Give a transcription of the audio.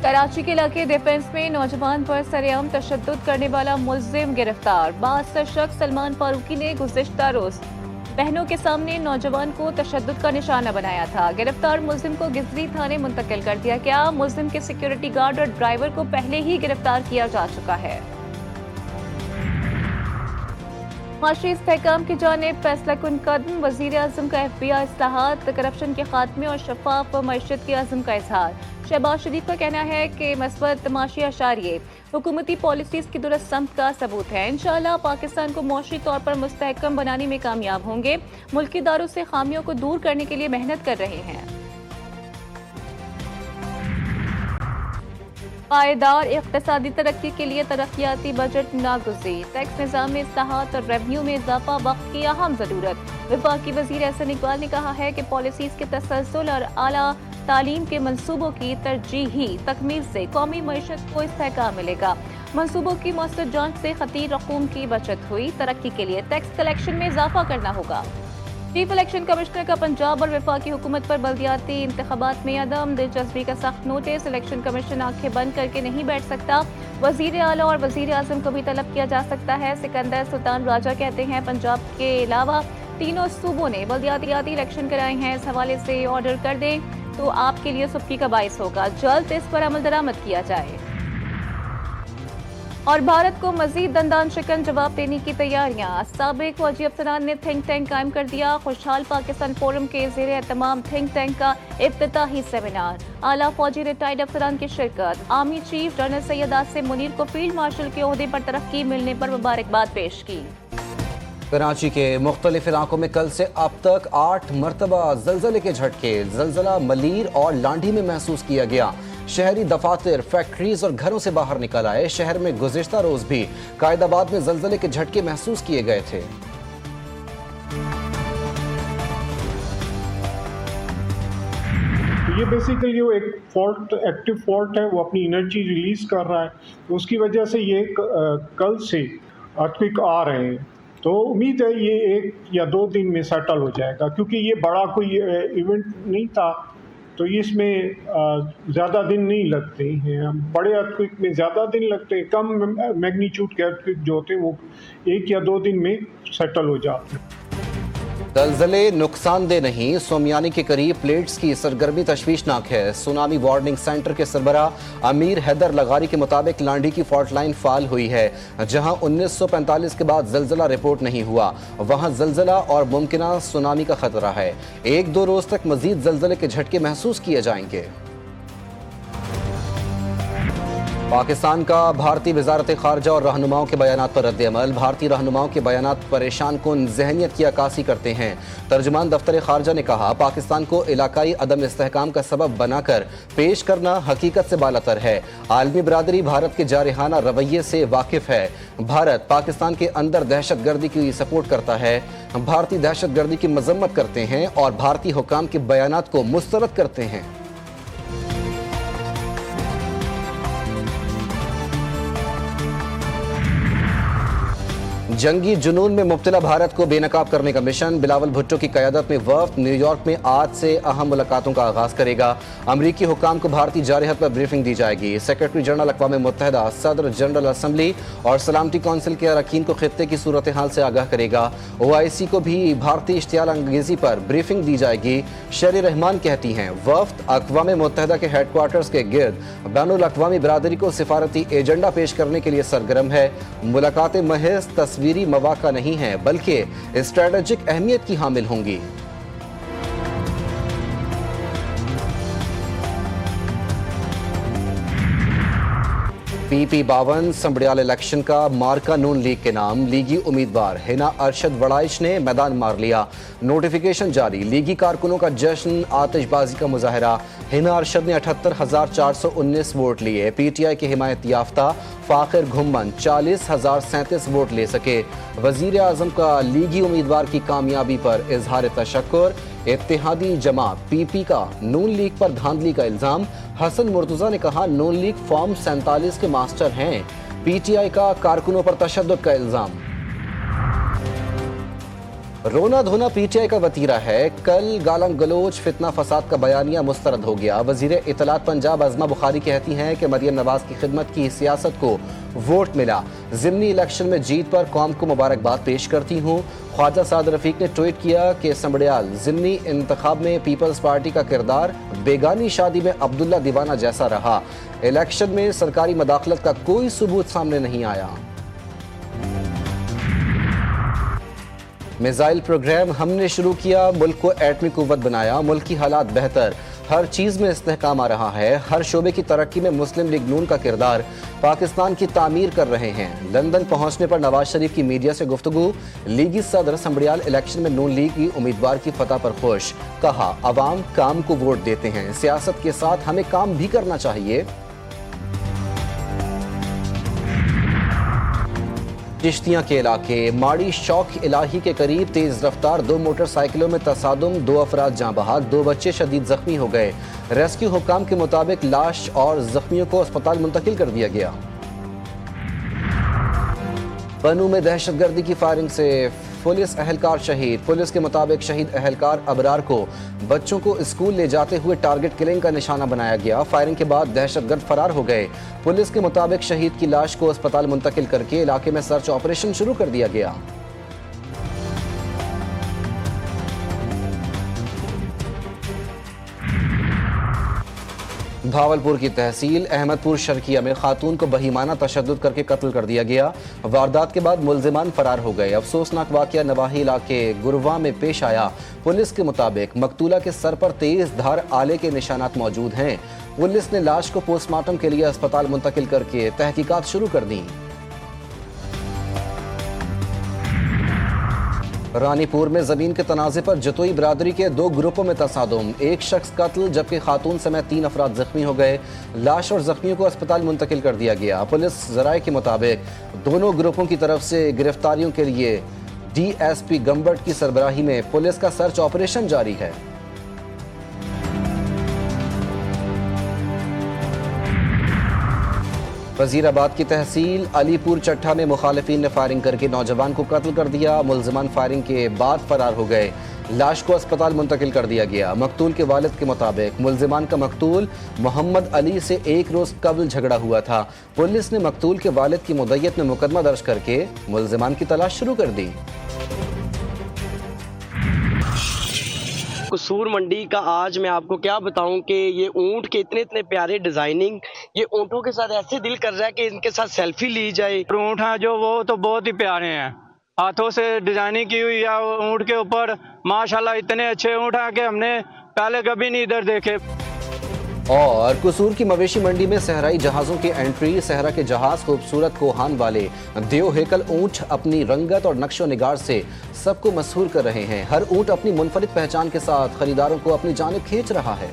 कराची के इलाके डिफेंस में नौजवान पर सरेआम तशद्दुद करने वाला मुलजिम गिरफ्तार। बासर शख्स सलमान फारूकी ने गुज़िश्ता रोज बहनों के सामने नौजवान को तशद्दुद का निशाना बनाया था। गिरफ्तार मुलजिम को गिजरी थाने मुंतकिल कर दिया गया। मुलजिम के सिक्योरिटी गार्ड और ड्राइवर को पहले ही गिरफ्तार किया जा चुका है। माशी इस्तेहकाम की जानिब फैसला कुन कदम। वज़ीर आज़म का FBI इस्लाहात, करप्शन के खात्मे और शफाफ मईशत के अज़्म का इजहार। शहबाज शरीफ का कहना है कि मस्बत माशी अशारिये हुकूमती पॉलिसीज की दुरुस्त समत का सबूत है। इंशाअल्लाह पाकिस्तान को मौशी तौर पर मुस्तहकम बनाने में कामयाब होंगे। मुल्की इदारों से खामियों को दूर करने के लिए मेहनत कर रहे हैं। पायदार इक़्तिसादी तरक्की के लिए तरक्याती बजट नागुज़ीर। टैक्स निज़ाम में इस्लाहात और रेवन्यू में इजाफा वक्त की अहम ज़रूरत। वफाकी वज़ीर एहसन इकबाल ने कहा है कि पॉलिसीज़ के तसलसल और आला तालीम के मंसूबों की तरजीही तकमील से कौमी मईशत को इस्तेहकाम मिलेगा। मंसूबों की मौसर जांच से खतीर रकूम की बचत हुई। तरक्की के लिए टैक्स कलेक्शन में इजाफा करना होगा। चीफ इलेक्शन कमिश्नर का पंजाब और वफाकी हुकूमत पर बल्दियाती इंतखाबात में अदम दिलचस्पी का सख्त नोटिस। इलेक्शन कमीशन आंखें बंद करके नहीं बैठ सकता। वजीर आला और वजीर आजम को भी तलब किया जा सकता है। सिकंदर सुल्तान राजा कहते हैं पंजाब के अलावा तीनों सूबों ने बल्दियाती इलेक्शन कराए हैं। इस हवाले से ऑर्डर कर दें तो आपके लिए सुबकी का बाइस होगा। जल्द इस पर अमल दरामद किया जाए। और भारत को मजीद दंदान शिकन जवाब देने की तैयारियां। साबिक फौजी अफसरान ने थिंक टैंक कायम कर दिया। खुशहाल पाकिस्तान फोरम के ज़ेर एहतमाम थिंक टैंक का इफ्तिताही सेमिनार। आला फौजी रिटायर्ड अफसरान की शिरकत। Army chief general Syed Asim Munir को फील्ड मार्शल के ओहदे पर तरक्की मिलने पर मुबारकबाद पेश की। कराची के मुख्तलिफ इलाकों में कल से अब तक 8 मरतबा जलजले के झटके। जलजला मलीर और लांढी में महसूस किया गया। शहरी दफातर, फैक्ट्रीज और घरों से बाहर निकल आए। शहर में गुज़िश्ता रोज भी कायदाबाद में जलजले के झटके महसूस किए गए थे। ये बेसिकली वो एक फॉल्ट, एक्टिव फॉल्ट है, वो अपनी एनर्जी रिलीज कर रहा है। तो उसकी वजह से ये कल से अर्थक्वेक आ रहे हैं। तो उम्मीद है ये 1 या 2 दिन में सेटल हो जाएगा, क्योंकि ये बड़ा कोई इवेंट नहीं था। तो इसमें ज़्यादा दिन नहीं लगते हैं। बड़े अर्थक्वेक में ज़्यादा दिन लगते हैं। कम मैग्नीट्यूड के अर्थक्वेक जो होते हैं वो 1 या 2 दिन में सेटल हो जाते हैं। जलजले नुकसानदेह नहीं। सोमियानी के करीब प्लेट्स की सरगर्मी तशवीशनाक है। सुनामी वार्निंग सेंटर के सरबराह अमीर हैदर लगारी के मुताबिक लांढी की फॉल्ट लाइन फाल हुई है। जहां 1945 के बाद जलजला रिपोर्ट नहीं हुआ, वहां जलजला और मुमकिना सुनामी का खतरा है। 1-2 रोज तक मजीद जलजले के झटके महसूस किए जाएंगे। पाकिस्तान का भारतीय वजारत खारजा और रहनुमाओं के बयानात पर रद्द-ए-अमल। भारतीय रहनुमाओं के बयानात परेशान कुन ज़हनियत की अक्कासी करते हैं। तर्जुमान दफ्तर खारजा ने कहा पाकिस्तान को इलाकाई अदम इस्तेहकाम का सबब बनाकर पेश करना हकीकत से बालातर है। आलमी बरादरी भारत के जारहाना रवैये से वाकिफ है। भारत पाकिस्तान के अंदर दहशत गर्दी की सपोर्ट करता है। भारतीय दहशत गर्दी की मजम्मत करते हैं और भारतीय हुकाम के बयानात को मुस्तरद करते हैं। जंगी जुनून में मुब्तला भारत को बेनकाब करने का मिशन। बिलावल भुट्टो की क़यादत में वफ़द न्यूयॉर्क में आज से अहम मुलाकातों का आगाज़ करेगा। अमरीकी हुकाम को भारतीय जारहत पर ब्रीफिंग दी जाएगी। सेक्रेटरी जनरल अक़वाम मुत्तहिदा, सदर जनरल असम्बली और सलामती कौंसिल के अरकान को खित्ते की सूरत हाल से आगाह करेगा। OIC को भी भारतीय इश्तियाल अंगेज़ी पर ब्रीफिंग दी जाएगी। शेर रहमान कहती हैं वफ़द अक़वाम मुत्तहिदा के हेडक्वार्टर्स के गिर्द बैनुल अक़वामी बरादरी को सिफारती एजेंडा पेश करने के लिए सरगर्म है। मुलाकातें महज तस्वीरी मौका नहीं है बल्कि स्ट्रेटेजिक अहमियत की हामिल होंगी। PP-52 संबड़ियाल इलेक्शन का मार्का नून लीग के नाम। लीगी उम्मीदवार हिना अरशद वड़ाइश ने मैदान मार लिया। नोटिफिकेशन जारी। लीगी कारकुनों का जश्न, आतिशबाजी का मुजाहरा। हिना अरशद ने 78,419 वोट लिए। PTI की हिमायत याफ्ता फाखिर घुम्मन 40,037 वोट ले सके। वजीर आजम का लीगी उम्मीदवार की कामयाबी पर इजहार तशक्कुर। इत्तेहादी जमात PP का नून लीग पर धांधली का इल्जाम। हसन मुर्तजा ने कहा नून लीग फॉर्म 47 के मास्टर हैं। PTI का कारकुनों पर तशद्दुद का इल्जाम। रोना धोना पीटीआई का वतीरा है। कल गालम गलोच फितना फसाद का बयानिया मुस्तरद हो गया। वजीर इत्तलात पंजाब अज़मा बुखारी कहती हैं कि मरियम नवाज की खिदमत की सियासत को वोट मिला। ज़िमनी इलेक्शन में जीत पर कौम को मुबारकबाद पेश करती हूँ। ख्वाजा साद रफीक ने ट्वीट किया कि संबड़ियाल ज़िमनी इंतखाब में पीपल्स पार्टी का किरदार बेगानी शादी में अब्दुल्ला दीवाना जैसा रहा। इलेक्शन में सरकारी मदाखलत का कोई सबूत सामने नहीं आया। मिसाइल प्रोग्राम हमने शुरू किया, मुल्क को एटमी कुव्वत बनाया, मुल्क की हालात बेहतर, हर चीज़ में इस्तेहकाम आ रहा है। हर शोबे की तरक्की में मुस्लिम लीग नून का किरदार, पाकिस्तान की तामीर कर रहे हैं। लंदन पहुंचने पर नवाज शरीफ की मीडिया से गुफ्तगू। लीगी सदर संबड़ियाल इलेक्शन में नून लीग की उम्मीदवार की फतह पर खुश। कहा, अवाम काम को वोट देते हैं, सियासत के साथ हमें काम भी करना चाहिए। चिश्तियां के इलाके माड़ी शौक इलाही के करीब तेज रफ्तार 2 मोटरसाइकिलों में तसादुम, 2 अफराद जाँ बहक, 2 बच्चे शदीद जख्मी हो गए। रेस्क्यू हुक्काम के मुताबिक लाश और जख्मियों को अस्पताल मुंतकिल कर दिया गया। बनू में दहशतगर्दी की फायरिंग से पुलिस एहलकार शहीद। पुलिस के मुताबिक शहीद एहलकार अबरार को बच्चों को स्कूल ले जाते हुए टारगेट किलिंग का निशाना बनाया गया। फायरिंग के बाद दहशतगर्द फरार हो गए। पुलिस के मुताबिक शहीद की लाश को अस्पताल मुंतकिल करके इलाके में सर्च ऑपरेशन शुरू कर दिया गया। भावलपुर की तहसील अहमदपुर शर्किया में खातून को बहीमाना तशद्दुद करके कत्ल कर दिया गया। वारदात के बाद मुल्जिमान फरार हो गए। अफसोसनाक वाकया नवाही इलाके गुरवा में पेश आया। पुलिस के मुताबिक मकतूला के सर पर तेज धार आले के निशानात मौजूद हैं। पुलिस ने लाश को पोस्टमार्टम के लिए अस्पताल मुंतकिल करके तहकीकात शुरू कर दी। रानीपुर में जमीन के तनाज़े पर जतोई बरादरी के 2 ग्रुपों में तसादुम, एक शख्स कत्ल जबकि खातून समेत 3 अफराद जख्मी हो गए। लाश और जख्मियों को अस्पताल मुंतकिल कर दिया गया। पुलिस ज़राए के मुताबिक दोनों ग्रुपों की तरफ से गिरफ्तारियों के लिए DSP गंबट की सरबराही में पुलिस का सर्च ऑपरेशन जारी है। वजीराबाद की तहसील अलीपुर चट्ठा में मुखालिफिन ने फायरिंग करके नौजवान को कत्ल कर दिया। मुल्जिमान फायरिंग के बाद फरार हो गए। लाश को अस्पताल मुंतकिल कर दिया गया। मकतूल के वालिद के मुताबिक मुल्जिमान का मकतूल मोहम्मद अली से 1 रोज कबल झगड़ा हुआ था। पुलिस ने मकतूल के वालिद की मुद्दत में मुकदमा दर्ज करके मुल्जिमान की तलाश शुरू कर दी। कसूर मंडी का आज मैं आपको क्या बताऊं कि ये ऊंट के इतने प्यारे डिजाइनिंग, ये ऊंटों के साथ ऐसे दिल कर रहा है कि इनके साथ सेल्फी ली जाए। ऊंट हैं जो वो तो बहुत ही प्यारे हैं, हाथों से डिजाइनिंग की हुई है ऊंट के ऊपर। माशाल्लाह इतने अच्छे ऊंट हैं कि हमने पहले कभी नहीं इधर देखे। और कसूर की मवेशी मंडी में सहराई जहाज़ों की एंट्री। सहरा के जहाज़ खूबसूरत कोहान वाले देव हेकल ऊंट अपनी रंगत और नक्शो निगार से सबको मशहूर कर रहे हैं। हर ऊंट अपनी मुनफरिद पहचान के साथ खरीदारों को अपनी जानिब खींच रहा है।